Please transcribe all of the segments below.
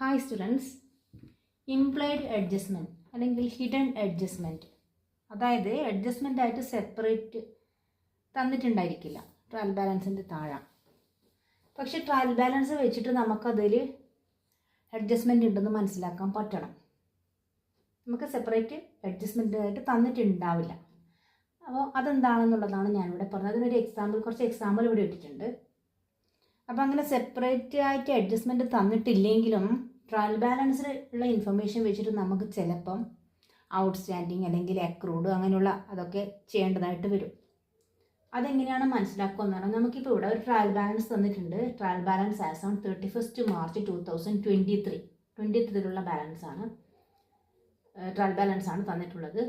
Hi students, implied adjustment അല്ലെങ്കിൽ hidden adjustment, അതായത് adjustment ആയിട്ട് സെപ്പറേറ്റ് തന്നിട്ടുണ്ടായിരിക്കില്ല ട്രയൽ ബാലൻസിൻ്റെ താഴെ. പക്ഷെ ട്രയൽ ബാലൻസ് വെച്ചിട്ട് നമുക്കതിൽ അഡ്ജസ്റ്റ്മെൻറ്റ് ഉണ്ടെന്ന് മനസ്സിലാക്കാൻ പറ്റണം. നമുക്ക് സെപ്പറേറ്റ് അഡ്ജസ്റ്റ്മെൻ്റ് ആയിട്ട് തന്നിട്ടുണ്ടാവില്ല. അപ്പോൾ അതെന്താണെന്നുള്ളതാണ് ഞാനിവിടെ പറഞ്ഞത്. അതിനൊരു കുറച്ച് എക്സാമ്പിൾ ഇവിടെ ഇട്ടിട്ടുണ്ട്. അപ്പോൾ അങ്ങനെ സെപ്പറേറ്റ് ആയിട്ട് അഡ്ജസ്റ്റ്മെൻറ്റ് തന്നിട്ടില്ലെങ്കിലും ട്രയൽ ബാലൻസിൽ ഉള്ള ഇൻഫർമേഷൻ വെച്ചിട്ട് നമുക്ക് ചിലപ്പം ഔട്ട്സ്റ്റാൻഡിങ് അല്ലെങ്കിൽ അക്രൂഡ് അങ്ങനെയുള്ള അതൊക്കെ ചെയ്യേണ്ടതായിട്ട് വരും. അതെങ്ങനെയാണ് മനസ്സിലാക്കുക എന്ന് പറഞ്ഞാൽ, നമുക്കിപ്പോൾ ഇവിടെ ഒരു ട്രയൽ ബാലൻസ് തന്നിട്ടുണ്ട്. Trial balance as on 31 March 2023 ബാലൻസാണ്, ട്രയൽ ബാലൻസ് ആണ് തന്നിട്ടുള്ളത്.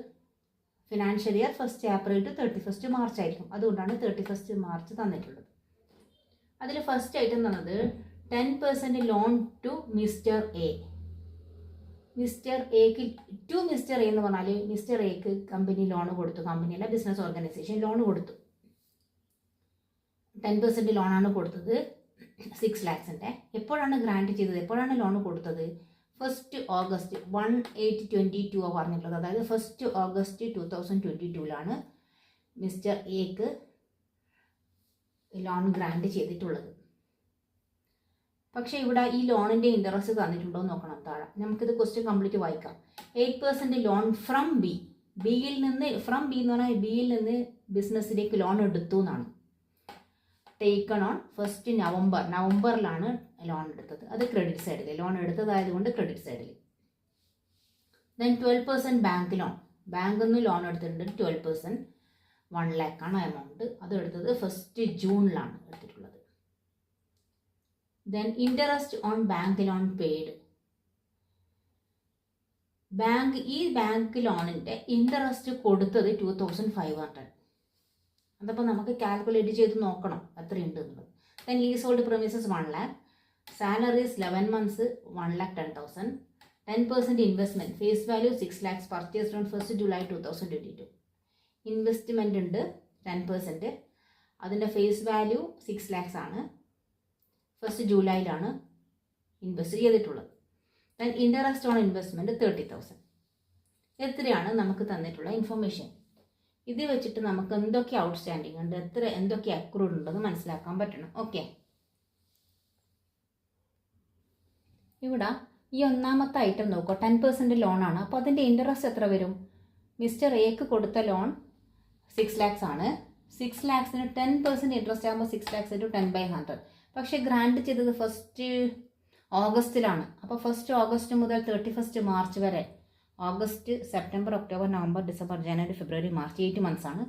Financial year 1 April to 31 March ആയിരിക്കും. അതുകൊണ്ടാണ് 31 മാർച്ച് തന്നിട്ടുള്ളത്. അതിൽ ഫസ്റ്റ് ഐറ്റം തന്നത് 10% loan to mister A. Mister എക്ക് ടു മിസ്റ്റർ എ എന്ന് പറഞ്ഞാൽ മിസ്റ്റർ എക്ക് കമ്പനി ലോൺ കൊടുത്തു. കമ്പനിയല്ല, ബിസിനസ് ഓർഗനൈസേഷൻ ലോൺ കൊടുത്തു. 10% ലോണാണ് കൊടുത്തത്, 6 lakhs. എപ്പോഴാണ് ഗ്രാൻറ്റ് ചെയ്തത്, എപ്പോഴാണ് ലോൺ കൊടുത്തത്? 1 ഓഗസ്റ്റ് 1/8/22 പറഞ്ഞിട്ടുള്ളത്. അതായത് 1 ഓഗസ്റ്റ് 2022 മിസ്റ്റർ എക്ക് ലോൺ ഗ്രാൻറ്റ് ചെയ്തിട്ടുള്ളത്. പക്ഷേ ഇവിടെ ഈ ലോണിൻ്റെ ഇൻട്രസ്റ്റ് തന്നിട്ടുണ്ടോ എന്ന് നോക്കണം. താഴെ നമുക്കിത് ക്വസ്റ്റ്യൻ കംപ്ലീറ്റ് വായിക്കാം. 8% ലോൺ ഫ്രം ബി. ബിയിൽ നിന്ന്, ഫ്രം ബി എന്ന് പറഞ്ഞാൽ ബിയിൽ നിന്ന് ബിസിനസ്സിലേക്ക് ലോൺ എടുത്തു എന്നാണ്. ടേക്കൺ ഓൺ 1 നവംബറിലാണ് ലോൺ എടുത്തത്. അത് ക്രെഡിറ്റ് സൈഡിൽ, ലോൺ എടുത്തതായതുകൊണ്ട് ക്രെഡിറ്റ് സൈഡിൽ. Then 12% bank loan. ബാങ്കിൽ നിന്ന് ലോൺ എടുത്തിട്ടുണ്ട് 12%, 1 lakh ആണ് എമൗണ്ട്. അത് എടുത്തത് 1 ജൂണിലാണ് എടുത്തിട്ടുള്ളത്. Then interest on bank loan paid. ഈ ബാങ്ക് ലോണിൻ്റെ ഇൻട്രസ്റ്റ് കൊടുത്തത് 2500. അതപ്പോൾ നമുക്ക് കാൽക്കുലേറ്റ് ചെയ്ത് നോക്കണം എത്രയുണ്ട് എന്നുള്ളത്. Then lease hold premises 1 lakh, salaries 11 months 1,10,000, 10% investment, face value 6 lakhs, purchased on 1 July 2022. Investment ഉണ്ട് 10%, അതിൻ്റെ ഫേസ് വാല്യൂ 6 lakhs ആണ്. 1 ജൂലൈയിലാണ് ഇൻവെസ്റ്റ് ചെയ്തിട്ടുള്ളത്. Then interest on investment 30,000. എത്രയാണ് നമുക്ക് തന്നിട്ടുള്ള ഇൻഫർമേഷൻ. ഇത് വെച്ചിട്ട് നമുക്ക് എന്തൊക്കെ ഔട്ട്സ്റ്റാൻഡിങ് ഉണ്ട്, എന്തൊക്കെ അക്രൂഡ് ഉണ്ടെന്ന് മനസ്സിലാക്കാൻ പറ്റണം. ഓക്കെ, ഇവിടെ ഈ ഒന്നാമത്തെ ഐറ്റം നോക്കുക. 10% ലോണാണ്. അപ്പോൾ അതിൻ്റെ ഇൻട്രസ്റ്റ് എത്ര വരും? മിസ്റ്റർ എക്ക് കൊടുത്ത ലോൺ 6 lakhs ആണ്. 6 lakhsന് 10% ഇൻട്രസ്റ്റ് ആകുമ്പോൾ 6 lakhs × 10/100. പക്ഷേ ഗ്രാൻറ്റ് ചെയ്തത് 1 ഓഗസ്റ്റിലാണ്. അപ്പോൾ 1 ഓഗസ്റ്റ് മുതൽ 31 മാർച്ച് വരെ, August, September, October, November, December, ജനുവരി, ഫെബ്രുവരി, മാർച്ച്, 8 months ആണ്.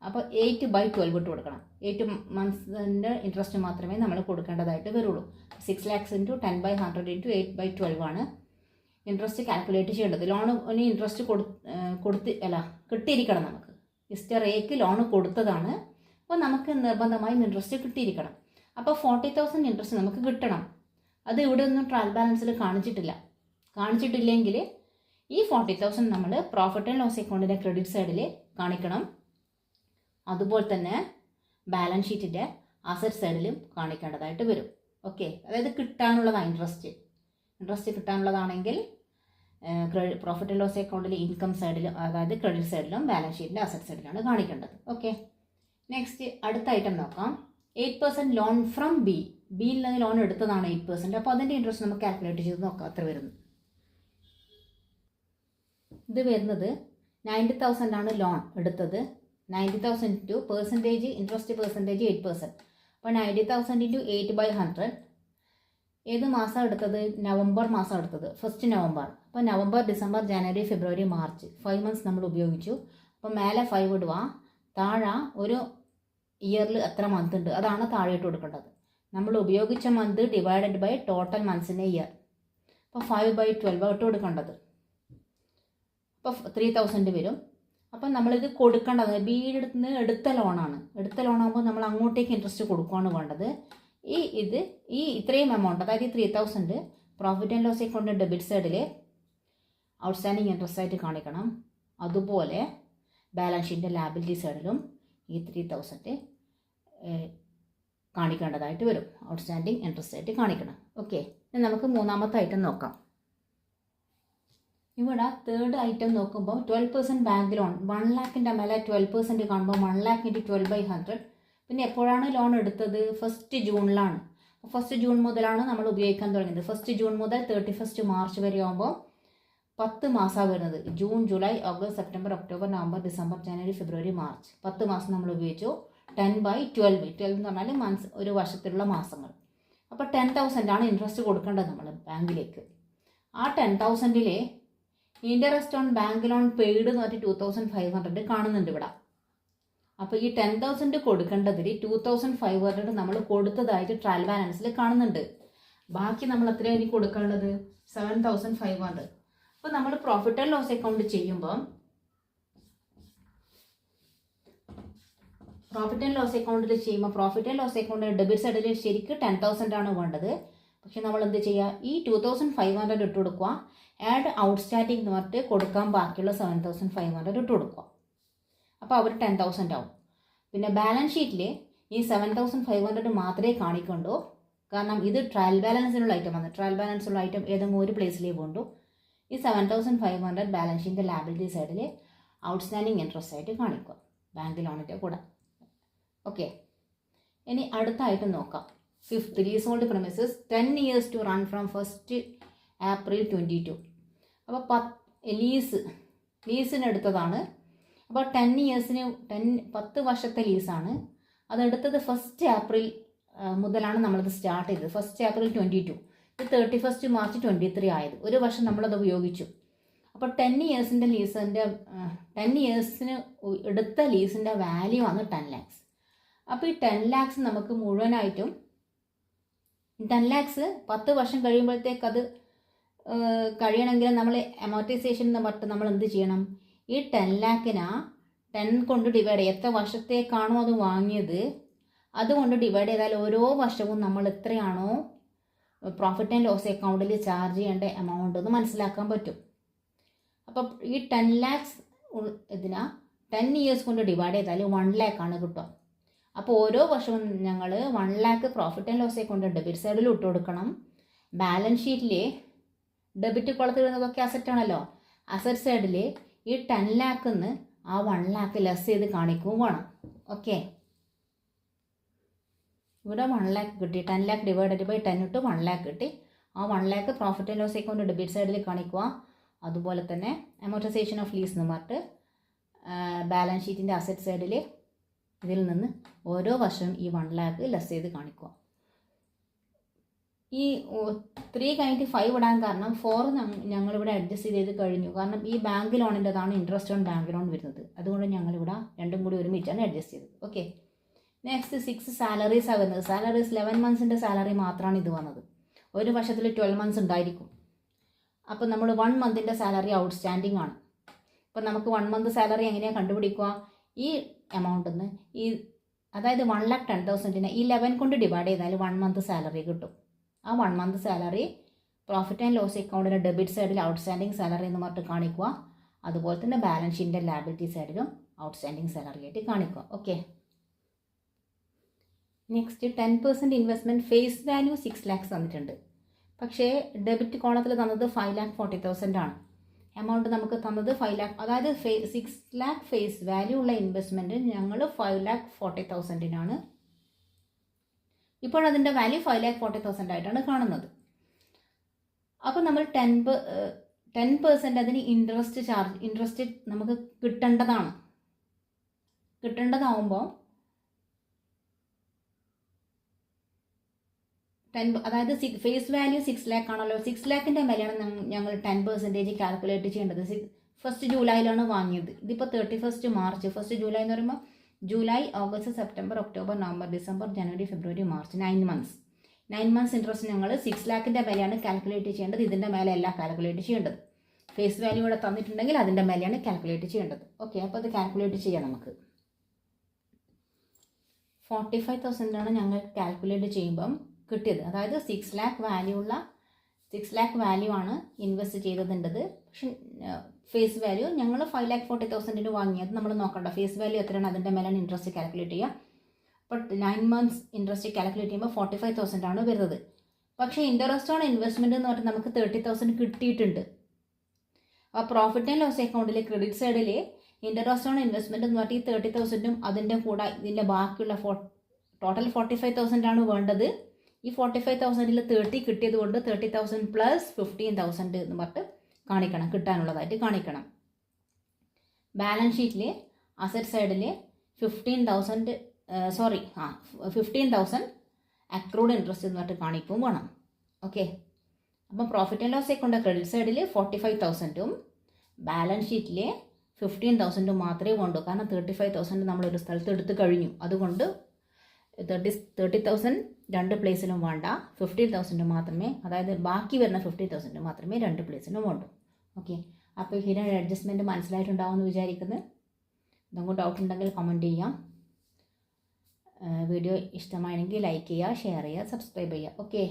അപ്പോൾ 8/12 ഇട്ട് കൊടുക്കണം. 8 months ഇൻട്രസ്റ്റ് മാത്രമേ നമ്മൾ കൊടുക്കേണ്ടതായിട്ട് വരുള്ളൂ. 6 lakhs × 10/100 × 8/12 ആണ് ഇൻട്രസ്റ്റ് കാൽക്കുലേറ്റ് ചെയ്യേണ്ടത്. ലോണിന് ഇൻട്രസ്റ്റ് കിട്ടിയിരിക്കണം നമുക്ക്. മിസ്റ്റർ എക്ക് ലോൺ കൊടുത്തതാണ്. അപ്പോൾ നമുക്ക് നിർബന്ധമായും ഇൻട്രസ്റ്റ് കിട്ടിയിരിക്കണം. അപ്പോൾ 40,000 ഇൻട്രസ്റ്റ് നമുക്ക് കിട്ടണം. അത് ഇവിടെ ഒന്നും ട്രയൽ ബാലൻസിൽ കാണിച്ചിട്ടില്ലെങ്കിൽ ഈ 40,000 നമ്മൾ പ്രോഫിറ്റ് ആൻഡ് ലോസ് അക്കൗണ്ടിൻ്റെ ക്രെഡിറ്റ് സൈഡിൽ കാണിക്കണം. അതുപോലെ തന്നെ ബാലൻസ് ഷീറ്റിൻ്റെ അസറ്റ് സൈഡിലും കാണിക്കേണ്ടതായിട്ട് വരും. ഓക്കെ, അതായത് കിട്ടാനുള്ളതാണ് ഇൻട്രസ്റ്റ് കിട്ടാനുള്ളതാണെങ്കിൽ പ്രോഫിറ്റ് ആൻഡ് ലോസ് അക്കൗണ്ടിൽ ഇൻകം സൈഡിലും, അതായത് ക്രെഡിറ്റ് സൈഡിലും, ബാലൻസ് ഷീറ്റിൻ്റെ അസറ്റ് സൈഡിലാണ് കാണിക്കേണ്ടത്. ഓക്കെ, നെക്സ്റ്റ് അടുത്ത ഐറ്റം നോക്കാം. 8% ലോൺ ഫ്രം ബിയിൽ നിന്ന് ലോൺ എടുത്തതാണ് 8%. അപ്പോൾ അതിൻ്റെ ഇൻട്രസ്റ്റ് നമുക്ക് കാൽക്കുലേറ്റ് ചെയ്ത് നോക്കാം എത്ര വരുന്നു. ഇത് വരുന്നത് 90,000 ആണ് ലോൺ എടുത്തത്. 90,000 ടു പെർസെൻറ്റേജ് ഇൻട്രസ്റ്റ് 8%. അപ്പോൾ 90,000 × 8/100. ഏത് മാസം എടുത്തത്? നവംബർ മാസം എടുത്തത്, 1 നവംബർ. അപ്പോൾ നവംബർ, ഡിസംബർ, ജനുവരി, ഫെബ്രുവരി, മാർച്ച്, 5 months നമ്മൾ ഉപയോഗിച്ചു. അപ്പോൾ മേലെ 5 ഇടുക, താഴെ ഒരു ഇയറിൽ എത്ര മന്ത് ഉണ്ട് അതാണ് താഴെ ഇട്ട് കൊടുക്കേണ്ടത്. നമ്മൾ ഉപയോഗിച്ച മന്ത് ഡിവൈഡഡ് ബൈ ടോട്ടൽ മന്ത്സിൻ്റെ ഇയർ. അപ്പോൾ 5/12 ഇട്ട് കൊടുക്കേണ്ടത്. അപ്പോൾ 3,000 വരും. അപ്പം നമ്മളിത് കൊടുക്കേണ്ടത് ബിയുടെ അടുത്ത് നിന്ന് എടുത്ത ലോണാകുമ്പോൾ നമ്മൾ അങ്ങോട്ടേക്ക് ഇൻട്രസ്റ്റ് കൊടുക്കുകയാണ് വേണ്ടത്. ഇത്രയും എമൗണ്ട്, അതായത് 3,000 profit and loss account debit സൈഡിൽ ഔട്ട്സ്റ്റാൻഡിങ് ഇൻട്രസ്റ്റ് ആയിട്ട് കാണിക്കണം. അതുപോലെ ബാലൻസ് ഷീറ്റിൻ്റെ ലാബിലിറ്റി സൈഡിലും ഈ 3,000 കാണിക്കേണ്ടതായിട്ട് വരും. ഔട്ട്സ്റ്റാൻഡിങ് ഇൻട്രസ്റ്റ് ആയിട്ട് കാണിക്കണം. ഓക്കെ, ഇനി നമുക്ക് മൂന്നാമത്തെ ഐറ്റം നോക്കാം. ഇവിടെ തേർഡ് ഐറ്റം നോക്കുമ്പോൾ 12% ബാങ്ക് ലോൺ 1 ലാഖിൻ്റെ മേലെ 12% കാണുമ്പോൾ 1 ലാഖ് ഇൻറ്റു 12/100. പിന്നെ എപ്പോഴാണ് ലോൺ എടുത്തത്? 1 ജൂണിലാണ്. 1 ജൂൺ മുതലാണ് നമ്മൾ ഉപയോഗിക്കാൻ തുടങ്ങിയത്. 1 ജൂൺ മുതൽ 31 മാർച്ച് വരെ ആകുമ്പോൾ 10 മാസമാണ് വരുന്നത്. June, July, August, September, October, November, December, ജനുവരി, ഫെബ്രുവരി, മാർച്ച്. 10 മാസം നമ്മൾ ഉപയോഗിച്ചു. 10/12 എന്ന് പറഞ്ഞാൽ മന്ത്സ്, ഒരു വർഷത്തിലുള്ള മാസങ്ങൾ. അപ്പോൾ 10,000 ഇൻട്രസ്റ്റ് കൊടുക്കേണ്ടത് നമ്മൾ ബാങ്കിലേക്ക്. ആ 10,000 interest on bank loan paid എന്ന് പറഞ്ഞിട്ട് 2,500 കാണുന്നുണ്ട് ഇവിടെ. അപ്പോൾ ഈ 10,000 കൊടുക്കേണ്ടതിൽ 2,500 നമ്മൾ കൊടുത്തതായിട്ട് ട്രയൽ ബാലൻസിൽ കാണുന്നുണ്ട്. ബാക്കി നമ്മൾ എത്രയാണ് കൊടുക്കേണ്ടത്? 7,500. അപ്പോൾ നമ്മൾ പ്രോഫിറ്റ് ആൻഡ് ലോസ് അക്കൗണ്ട് ചെയ്യുമ്പോൾ profit and loss account debit സൈഡിൽ ശരിക്കും 10,000 ആണ് വേണ്ടത്. പക്ഷെ നമ്മൾ എന്ത് ചെയ്യുക? ഈ 2,500 ഇട്ട് കൊടുക്കുക. ആഡ് ഔട്ട്സ്റ്റാൻഡിങ് എന്ന് പറഞ്ഞിട്ട് കൊടുക്കാൻ ബാക്കിയുള്ള 7,500 ഇട്ട് കൊടുക്കുക. അപ്പോൾ അവർ 10,000 ആവും. പിന്നെ ബാലൻസ് ഷീറ്റിൽ ഈ 7,500 മാത്രമേ കാണിക്കണ്ടൂ. കാരണം ഇത് ട്രയൽ ബാലൻസിനുള്ള ഐറ്റമാണ്. ട്രയൽ ബാലൻസുള്ള ഐറ്റം ഏതെങ്കിലും ഒരു പ്ലേസിലേ പോകണ്ടു. ഈ 7,500 ബാലൻസ് ഷീറ്റിൻ്റെ ലാബിലിറ്റി സൈഡിൽ ഔട്ട്സ്റ്റാൻഡിങ് ഇൻട്രസ്റ്റ് ആയിട്ട് കാണിക്കുക ബാങ്ക് ലോണിൻ്റെ കൂടെ. ഓക്കെ, ഇനി അടുത്ത ഐറ്റം നോക്കാം. 5th, lease hold premises 10 years to run from 1 April 2022. അപ്പോൾ ലീസിന് എടുത്തതാണ്. അപ്പോൾ 10 yearsന് 10 വർഷത്തെ ലീസാണ്. അതെടുത്തത് 1 April മുതലാണ് നമ്മളത് സ്റ്റാർട്ട് ചെയ്തത്. 1 April 2022. ഇത് 31 March 2023 ആയത്. ഒരു വർഷം നമ്മളത് ഉപയോഗിച്ചു. അപ്പോൾ 10 yearsൻ്റെ ലീസിൻ്റെ 10 yearsന് എടുത്ത ലീസിൻ്റെ വാല്യൂ ആണ് 10 lakhs. അപ്പോൾ ഈ 10 lakhs നമുക്ക് മുഴുവനായിട്ടും 10 lakhs 10 വർഷം കഴിയുമ്പോഴത്തേക്ക് അത് കഴിയണമെങ്കിൽ നമ്മൾ അമോർട്ടൈസേഷൻ എന്ന് പറഞ്ഞിട്ട് നമ്മൾ എന്ത് ചെയ്യണം? ഈ 10 lakhന് 10 കൊണ്ട് ഡിവൈഡ് ചെയ്യുക. എത്ര വർഷത്തേക്കാണോ അത് വാങ്ങിയത് അതുകൊണ്ട് ഡിവൈഡ് ചെയ്താൽ ഓരോ വർഷവും നമ്മൾ എത്രയാണോ പ്രോഫിറ്റ് ആൻഡ് ലോസ് അക്കൗണ്ടിൽ ചാർജ് ചെയ്യേണ്ട എമൗണ്ട് എന്ന് മനസ്സിലാക്കാൻ പറ്റും. അപ്പം ഈ 10 lakhs 10 years കൊണ്ട് ഡിവൈഡ് ചെയ്താൽ 1 lakh ആണ് കിട്ടുക. അപ്പോൾ ഓരോ വർഷവും ഞങ്ങൾ 1 lakh profit and loss account debit സൈഡിൽ ഇട്ട് കൊടുക്കണം. ബാലൻസ് ഷീറ്റിൽ ഡെബിറ്റ് കോളത്തിൽ വരുന്നതൊക്കെ അസറ്റ് ആണല്ലോ. അസറ്റ് സൈഡിൽ ഈ 10 lakhന്ന് ആ 1 lakh ലെസ് ചെയ്ത് കാണിക്കുകയും വേണം. ഓക്കെ, ഇവിടെ 1 lakh കിട്ടി. 10 lakh ഡിവൈഡഡ് ബൈ 10 ഇട്ട് 1 lakh കിട്ടി. ആ 1 lakh profit and loss account debit സൈഡിൽ കാണിക്കുക. അതുപോലെ തന്നെ അമോർട്ടൈസേഷൻ ഓഫ് ലീസ് എന്ന് പറഞ്ഞിട്ട് ബാലൻസ് ഷീറ്റിൻ്റെ അസറ്റ് സൈഡിൽ ഇതിൽ നിന്ന് ഓരോ വർഷവും ഈ 1 lakh ലെസ് ചെയ്ത് കാണിക്കുക. ഈ 3 കഴിഞ്ഞിട്ട് 5 ഇടാൻ കാരണം 4 ഞങ്ങളിവിടെ അഡ്ജസ്റ്റ് ചെയ്ത് കഴിഞ്ഞു. കാരണം ഈ ബാങ്ക് ലോണിൻ്റെതാണ് ഇൻട്രസ്റ്റ് ഓൺ ബാങ്ക് ലോൺ വരുന്നത്. അതുകൊണ്ട് ഞങ്ങളിവിടെ രണ്ടും കൂടി ഒരുമിച്ചാണ് അഡ്ജസ്റ്റ് ചെയ്തത്. ഓക്കെ, നെക്സ്റ്റ് 6 സാലറീസാണ് വരുന്നത്. സാലറീസ് 11 monthsൻ്റെ സാലറി മാത്രമാണ് ഇത് വന്നത്. ഒരു വർഷത്തിൽ 12 months ഉണ്ടായിരിക്കും. അപ്പോൾ നമ്മൾ 1 monthൻ്റെ സാലറി ഔട്ട്സ്റ്റാൻഡിങ് ആണ്. അപ്പോൾ നമുക്ക് 1 month സാലറി എങ്ങനെയാണ് കണ്ടുപിടിക്കുക? ഈ എമൗണ്ടിൽ നിന്ന് അതായത് 1,10,000നെ ഈ 11 കൊണ്ട് ഡിവൈഡ് ചെയ്താൽ 1 month സാലറി കിട്ടും. ആ 1 month salary profit and loss അക്കൗണ്ടിൻ്റെ ഡെബിറ്റ് സൈഡിൽ ഔട്ട്സ്റ്റാൻഡിങ് സാലറി എന്ന് പറഞ്ഞിട്ട് കാണിക്കുക. അതുപോലെ തന്നെ ബാലൻസ് ഷീറ്റിൻ്റെ ലാബിലിറ്റി സൈഡിലും ഔട്ട്സ്റ്റാൻഡിങ് സാലറി ആയിട്ട് കാണിക്കുക. Okay, next 10% investment face value 6 lakhs തന്നിട്ടുണ്ട്. പക്ഷേ ഡെബിറ്റ് കോളത്തിൽ തന്നത് 5,40,000 ആണ്. എമൗണ്ട് നമുക്ക് തന്നത് 5 lakh, അതായത് 6 lakh ഫേസ് വാല്യൂ ഉള്ള ഇൻവെസ്റ്റ്മെൻറ്റ് ഞങ്ങൾ 5,40,000 ഇപ്പോൾ അതിൻ്റെ വാല്യൂ 5,40,000 ആയിട്ടാണ് കാണുന്നത്. അപ്പോൾ നമ്മൾ 10% അതിന് ഇൻട്രസ്റ്റ് നമുക്ക് കിട്ടേണ്ടതാവുമ്പോൾ 10, അതായത് ഫേസ് വാല്യൂ 6 lakh ആണല്ലോ. 6 lakhൻ്റെ മേലെയാണ് ഞങ്ങൾ 10% കാൽക്കുലേറ്റ് ചെയ്യേണ്ടത്. 1 ജൂലൈയിലാണ് വാങ്ങിയത്. ഇതിപ്പോൾ 31 മാർച്ച്. 1 ജൂലൈ എന്ന് പറയുമ്പോൾ July, August, September, October, November, December, ജനുവരി, ഫെബ്രുവരി, മാർച്ച് 9 months. 9 months ഇൻട്രസ്റ്റ് ഞങ്ങൾ 6 lakhൻ്റെ മേലെയാണ് കാൽക്കുലേറ്റ് ചെയ്യേണ്ടത്. ഇതിൻ്റെ മേലെയല്ല കാൽക്കുലേറ്റ് ചെയ്യേണ്ടത്. ഫേസ് വാല്യൂ ഇവിടെ തന്നിട്ടുണ്ടെങ്കിൽ അതിൻ്റെ മേലെയാണ് കാൽക്കുലേറ്റ് ചെയ്യേണ്ടത്. ഓക്കെ, അപ്പോൾ അത് കാൽക്കുലേറ്റ് ചെയ്യാം നമുക്ക്. 45,000 ഞങ്ങൾ കാൽക്കുലേറ്റ് ചെയ്യുമ്പം കിട്ടിയത്. അതായത് 6 lakh വാല്യൂ ആണ് ഇൻവെസ്റ്റ് ചെയ്തതിൻ്റെത്. പക്ഷെ ഫേസ് വാല്യൂ ഞങ്ങൾ 5,40,000 വാങ്ങിയത് നമ്മൾ നോക്കണ്ട. ഫേസ് വാല്യൂ എത്രയാണ് അതിൻ്റെ മേലാണ് ഇൻട്രസ്റ്റ് കാൽക്കുലേറ്റ് ചെയ്യുക. അപ്പോൾ 9 months ഇൻട്രസ്റ്റ് കാൽക്കുലേറ്റ് ചെയ്യുമ്പോൾ 45,000 ആണ് വരുന്നത്. പക്ഷേ ഇൻട്രസ്റ്റ് ഓൺ ഇൻവെസ്റ്റ്മെൻറ്റ് എന്ന് പറഞ്ഞാൽ നമുക്ക് 30,000 കിട്ടിയിട്ടുണ്ട്. അപ്പോൾ പ്രോഫിറ്റ് ആൻഡ് ലോസ് അക്കൗണ്ടിൽ ക്രെഡിറ്റ് സൈഡിൽ ഇൻട്രസ്റ്റ് ഓൺ ഇൻവെസ്റ്റ്മെൻറ്റ് എന്ന് പറഞ്ഞാൽ ഈ 30,000ഉം അതിൻ്റെ കൂടെ ഇതിൻ്റെ ബാക്കിയുള്ള ടോട്ടൽ 45,000 ആണ് വേണ്ടത്. ഈ 45,000ൽ 30 കിട്ടിയത് കൊണ്ട് 30,000 പ്ലസ് 15,000 എന്ന് പറഞ്ഞിട്ട് കാണിക്കണം, കിട്ടാനുള്ളതായിട്ട് കാണിക്കണം. ബാലൻസ് ഷീറ്റിൽ അസറ്റ് സൈഡിൽ 15,000 അക്രൂഡ് ഇൻട്രസ്റ്റ് എന്ന് പറഞ്ഞിട്ട് കാണിക്കും വേണം. ഓക്കെ, അപ്പം profit and loss account credit സൈഡിൽ 45,000ഉം ബാലൻസ് ഷീറ്റിൽ 15,000 മാത്രമേ വേണ്ടൂ. കാരണം 35,000 നമ്മളൊരു സ്ഥലത്ത് എടുത്ത് കഴിഞ്ഞു. അതുകൊണ്ട് 30,000 രണ്ട് പ്ലേസിലും വേണ്ട, 15,000 മാത്രമേ, അതായത് ബാക്കി വരുന്ന 50,000 മാത്രമേ രണ്ട് പ്ലേസിലും വേണ്ടൂ. ഓക്കെ, അപ്പോൾ ഹിഡൻ അഡ്ജസ്റ്റ്മെൻറ്റ് മനസ്സിലായിട്ടുണ്ടാവുമെന്ന് വിചാരിക്കുന്നത്. എന്തെങ്കിലും ഡൗട്ട് ഉണ്ടെങ്കിൽ കമൻറ്റ് ചെയ്യാം. വീഡിയോ ഇഷ്ടമായെങ്കിൽ ലൈക്ക് ചെയ്യുക, ഷെയർ ചെയ്യുക, സബ്സ്ക്രൈബ് ചെയ്യുക. ഓക്കെ.